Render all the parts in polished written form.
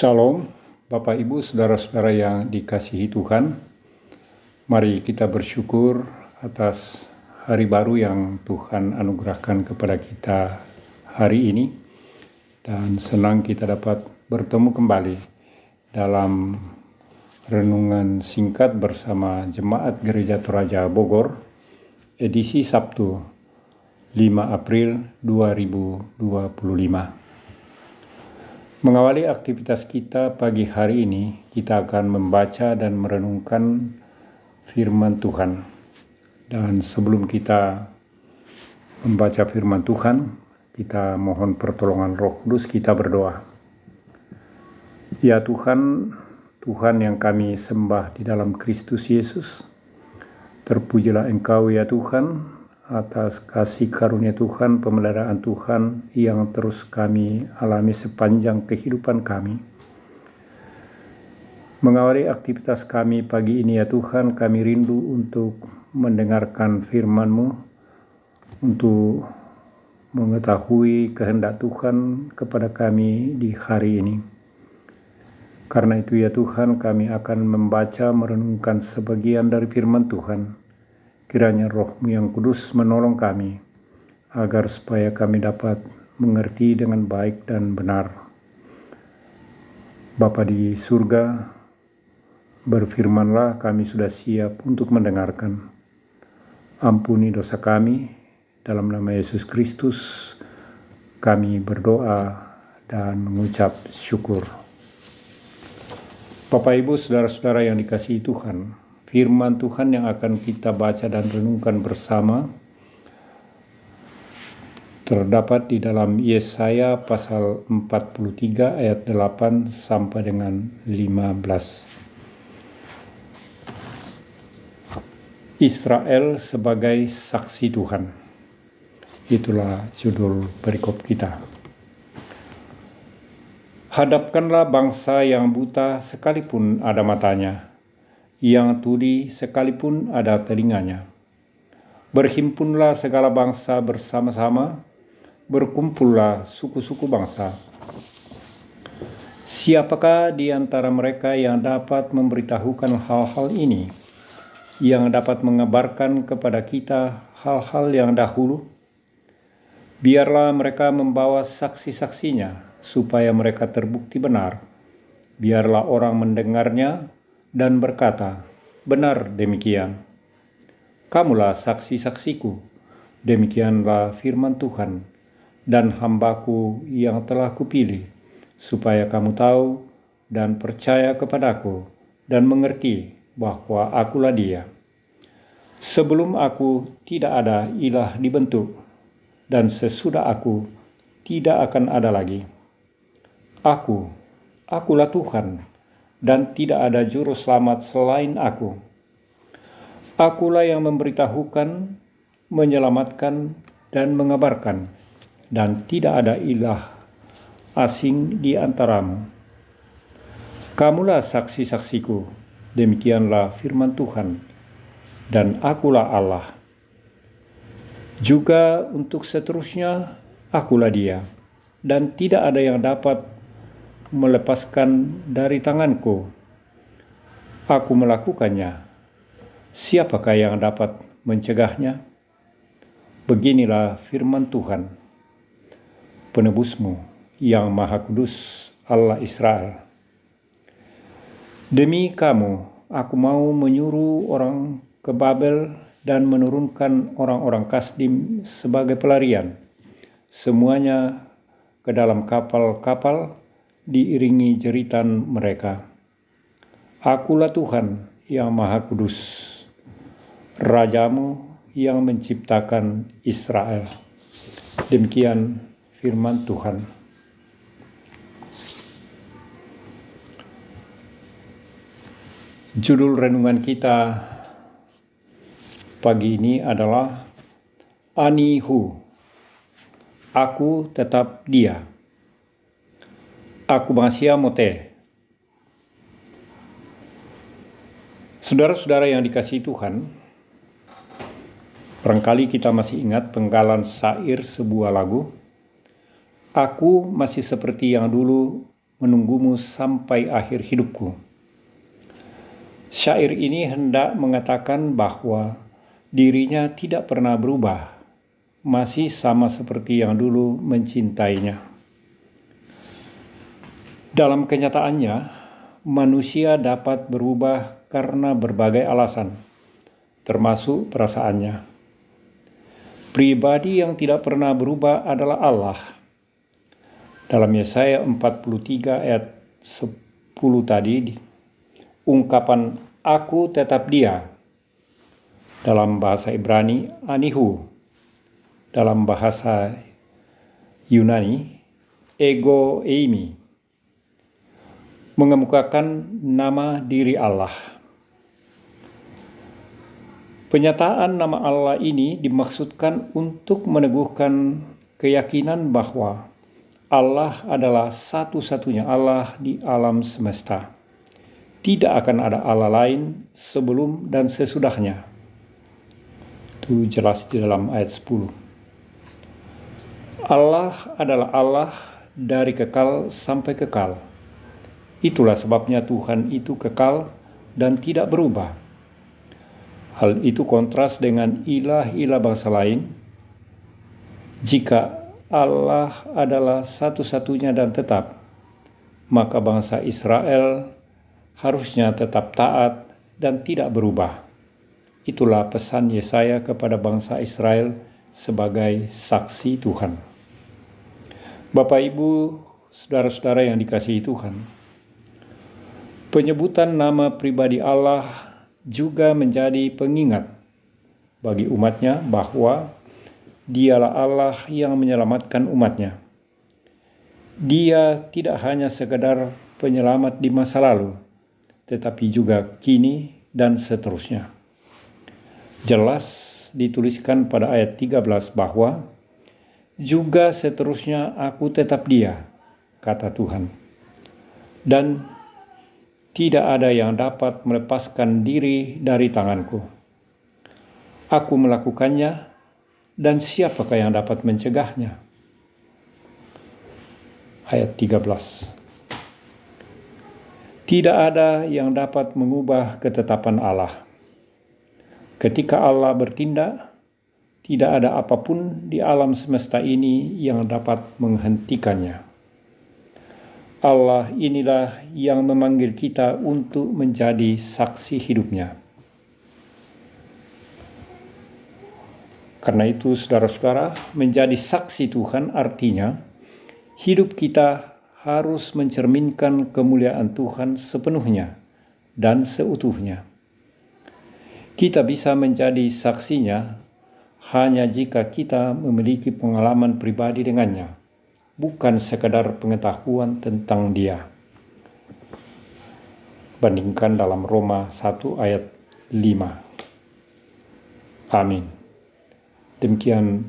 Shalom, Bapak Ibu, Saudara-saudara yang dikasihi Tuhan. Mari kita bersyukur atas hari baru yang Tuhan anugerahkan kepada kita hari ini. Dan senang kita dapat bertemu kembali dalam renungan singkat bersama Jemaat Gereja Toraja Bogor, edisi Sabtu 5 April 2025. Mengawali aktivitas kita pagi hari ini, kita akan membaca dan merenungkan firman Tuhan. Dan sebelum kita membaca firman Tuhan, kita mohon pertolongan Roh Kudus, kita berdoa. Ya Tuhan, Tuhan yang kami sembah di dalam Kristus Yesus, terpujilah Engkau ya Tuhan, atas kasih karunia Tuhan, pemeliharaan Tuhan yang terus kami alami sepanjang kehidupan kami. Mengawali aktivitas kami pagi ini ya Tuhan, kami rindu untuk mendengarkan firman-Mu, untuk mengetahui kehendak Tuhan kepada kami di hari ini. Karena itu ya Tuhan, kami akan membaca merenungkan sebagian dari firman Tuhan. Kiranya Roh-Mu yang kudus menolong kami, agar supaya kami dapat mengerti dengan baik dan benar. Bapa di surga, berfirmanlah, kami sudah siap untuk mendengarkan. Ampuni dosa kami, dalam nama Yesus Kristus kami berdoa dan mengucap syukur. Bapak Ibu, Saudara-saudara yang dikasihi Tuhan, firman Tuhan yang akan kita baca dan renungkan bersama terdapat di dalam Yesaya pasal 43 ayat 8 sampai dengan 15. Israel sebagai saksi Tuhan. Itulah judul perikop kita. Hadapkanlah bangsa yang buta sekalipun ada matanya, yang tuli sekalipun ada telinganya. Berhimpunlah segala bangsa bersama-sama, berkumpullah suku-suku bangsa. Siapakah di antara mereka yang dapat memberitahukan hal-hal ini, yang dapat mengabarkan kepada kita hal-hal yang dahulu? Biarlah mereka membawa saksi-saksinya, supaya mereka terbukti benar. Biarlah orang mendengarnya dan berkata, benar demikian. Kamulah saksi-saksiku, demikianlah firman Tuhan, dan hambaku yang telah kupilih, supaya kamu tahu dan percaya kepadaku, dan mengerti bahwa akulah Dia. Sebelum aku tidak ada ilah dibentuk, dan sesudah aku tidak akan ada lagi. Akulah Tuhan, dan tidak ada juru selamat selain aku. Akulah yang memberitahukan, menyelamatkan, dan mengabarkan, dan tidak ada ilah asing di antaramu. Kamulah saksi-saksiku, demikianlah firman Tuhan, dan akulah Allah. Juga untuk seterusnya, akulah Dia, dan tidak ada yang dapat melepaskan dari tanganku. Aku melakukannya. Siapakah yang dapat mencegahnya? Beginilah firman Tuhan, penebusmu yang Maha Kudus, Allah Israel. Demi kamu, aku mau menyuruh orang ke Babel dan menurunkan orang-orang Kasdim sebagai pelarian, semuanya ke dalam kapal-kapal, diiringi jeritan mereka. Akulah Tuhan yang Maha Kudus, Rajamu yang menciptakan Israel. Demikian firman Tuhan. Judul renungan kita pagi ini adalah Anihu, aku tetap Dia. Aku Masia Mote. Saudara-saudara yang dikasihi Tuhan, barangkali kita masih ingat penggalan syair sebuah lagu. Aku masih seperti yang dulu, menunggumu sampai akhir hidupku. Syair ini hendak mengatakan bahwa dirinya tidak pernah berubah, masih sama seperti yang dulu mencintainya. Dalam kenyataannya, manusia dapat berubah karena berbagai alasan, termasuk perasaannya. Pribadi yang tidak pernah berubah adalah Allah. Dalam Yesaya 43 ayat 10 tadi, ungkapan "aku tetap dia" dalam bahasa Ibrani anihu, dalam bahasa Yunani ego eimi, mengemukakan nama diri Allah. Penyataan nama Allah ini dimaksudkan untuk meneguhkan keyakinan bahwa Allah adalah satu-satunya Allah di alam semesta. Tidak akan ada Allah lain sebelum dan sesudahnya. Itu jelas di dalam ayat 10. Allah adalah Allah dari kekal sampai kekal. Itulah sebabnya Tuhan itu kekal dan tidak berubah. Hal itu kontras dengan ilah-ilah bangsa lain. Jika Allah adalah satu-satunya dan tetap, maka bangsa Israel harusnya tetap taat dan tidak berubah. Itulah pesan Yesaya kepada bangsa Israel sebagai saksi Tuhan. Bapak, Ibu, saudara-saudara yang dikasihi Tuhan, penyebutan nama pribadi Allah juga menjadi pengingat bagi umatnya bahwa Dialah Allah yang menyelamatkan umatnya. Dia tidak hanya sekedar penyelamat di masa lalu, tetapi juga kini dan seterusnya. Jelas dituliskan pada ayat 13 bahwa juga seterusnya aku tetap dia, kata Tuhan. Dan tidak ada yang dapat melepaskan diri dari tanganku. Aku melakukannya, dan siapakah yang dapat mencegahnya? Ayat 13. Tidak ada yang dapat mengubah ketetapan Allah. Ketika Allah bertindak, tidak ada apapun di alam semesta ini yang dapat menghentikannya. Allah inilah yang memanggil kita untuk menjadi saksi hidupnya. Karena itu, saudara-saudara, menjadi saksi Tuhan artinya hidup kita harus mencerminkan kemuliaan Tuhan sepenuhnya dan seutuhnya. Kita bisa menjadi saksinya hanya jika kita memiliki pengalaman pribadi dengannya, bukan sekadar pengetahuan tentang Dia. Bandingkan dalam Roma 1 ayat 5. Amin. Demikian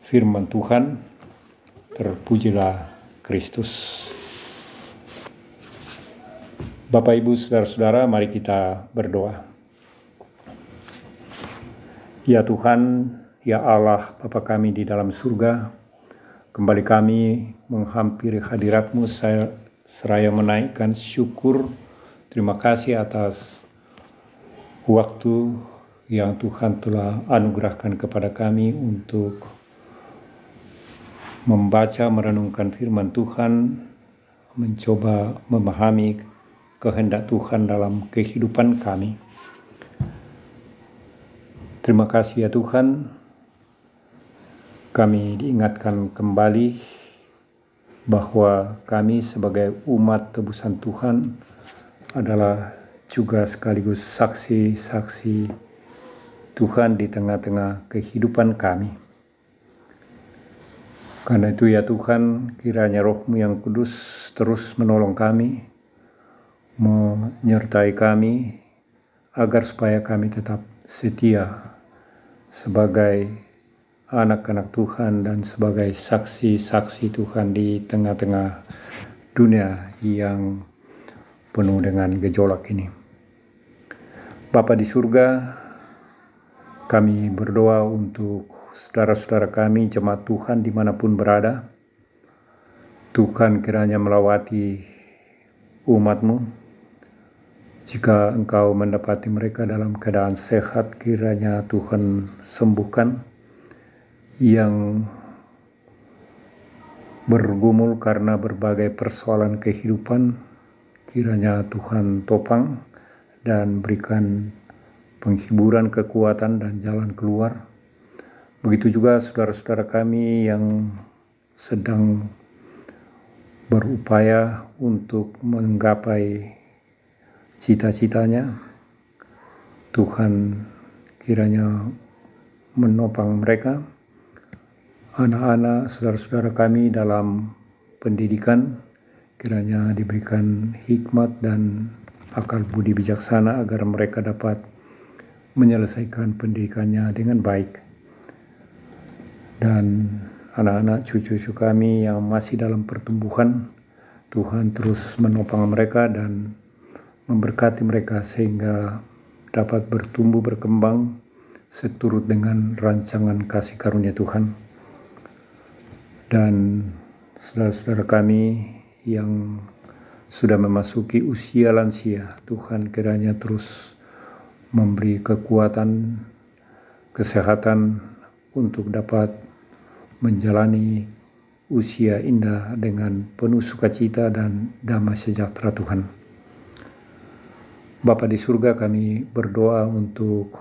firman Tuhan, terpujilah Kristus. Bapak, Ibu, saudara-saudara, mari kita berdoa. Ya Tuhan, ya Allah, Bapa kami di dalam surga, kembali kami menghampiri hadirat-Mu seraya menaikkan syukur, terima kasih atas waktu yang Tuhan telah anugerahkan kepada kami untuk membaca, merenungkan firman Tuhan, mencoba memahami kehendak Tuhan dalam kehidupan kami. Terima kasih ya Tuhan, kami diingatkan kembali bahwa kami sebagai umat tebusan Tuhan adalah juga sekaligus saksi-saksi Tuhan di tengah-tengah kehidupan kami. Karena itu ya Tuhan, kiranya Roh-Mu yang kudus terus menolong kami, menyertai kami, agar supaya kami tetap setia sebagai anak-anak Tuhan dan sebagai saksi-saksi Tuhan di tengah-tengah dunia yang penuh dengan gejolak ini. Bapa di surga, kami berdoa untuk saudara-saudara kami, jemaat Tuhan dimanapun berada. Tuhan kiranya melawati umat-Mu. Jika Engkau mendapati mereka dalam keadaan sehat, kiranya Tuhan sembuhkan. Yang bergumul karena berbagai persoalan kehidupan, kiranya Tuhan topang dan berikan penghiburan, kekuatan, dan jalan keluar. Begitu juga saudara-saudara kami yang sedang berupaya untuk menggapai cita-citanya. Tuhan kiranya menopang mereka. Anak-anak saudara-saudara kami dalam pendidikan, kiranya diberikan hikmat dan akal budi bijaksana agar mereka dapat menyelesaikan pendidikannya dengan baik. Dan anak-anak cucu-cucu kami yang masih dalam pertumbuhan, Tuhan terus menopang mereka dan memberkati mereka sehingga dapat bertumbuh berkembang seturut dengan rancangan kasih karunia Tuhan. Dan saudara-saudara kami yang sudah memasuki usia lansia, Tuhan kiranya terus memberi kekuatan, kesehatan untuk dapat menjalani usia indah dengan penuh sukacita dan damai sejahtera Tuhan. Bapa di surga, kami berdoa untuk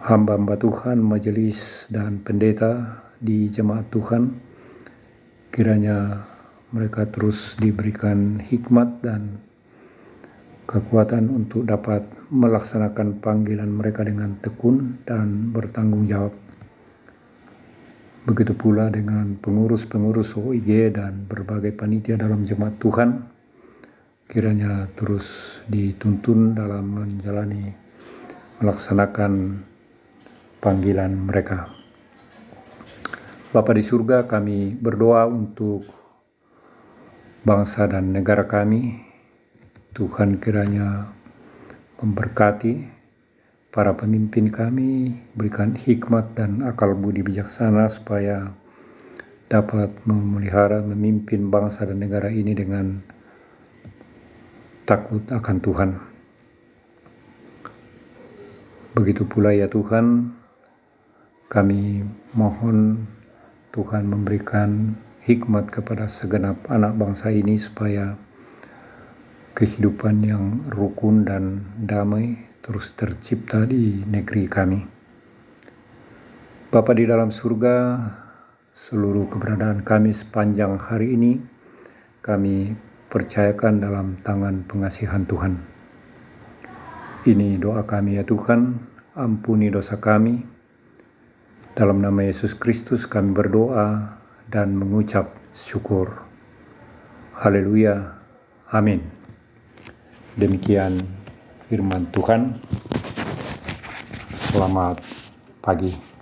hamba-hamba Tuhan, majelis dan pendeta di jemaat Tuhan. Kiranya mereka terus diberikan hikmat dan kekuatan untuk dapat melaksanakan panggilan mereka dengan tekun dan bertanggung jawab. Begitu pula dengan pengurus-pengurus OIG dan berbagai panitia dalam jemaat Tuhan. Kiranya terus dituntun dalam melaksanakan panggilan mereka. Bapa di surga, kami berdoa untuk bangsa dan negara kami. Tuhan kiranya memberkati para pemimpin kami, berikan hikmat dan akal budi bijaksana supaya dapat memelihara, memimpin bangsa dan negara ini dengan takut akan Tuhan. Begitu pula ya Tuhan, kami mohon Tuhan memberikan hikmat kepada segenap anak bangsa ini supaya kehidupan yang rukun dan damai terus tercipta di negeri kami. Bapa di dalam surga, seluruh keberadaan kami sepanjang hari ini kami percayakan dalam tangan pengasihan Tuhan. Ini doa kami ya Tuhan, ampuni dosa kami. Dalam nama Yesus Kristus kami berdoa dan mengucap syukur. Haleluya. Amin. Demikian firman Tuhan. Selamat pagi.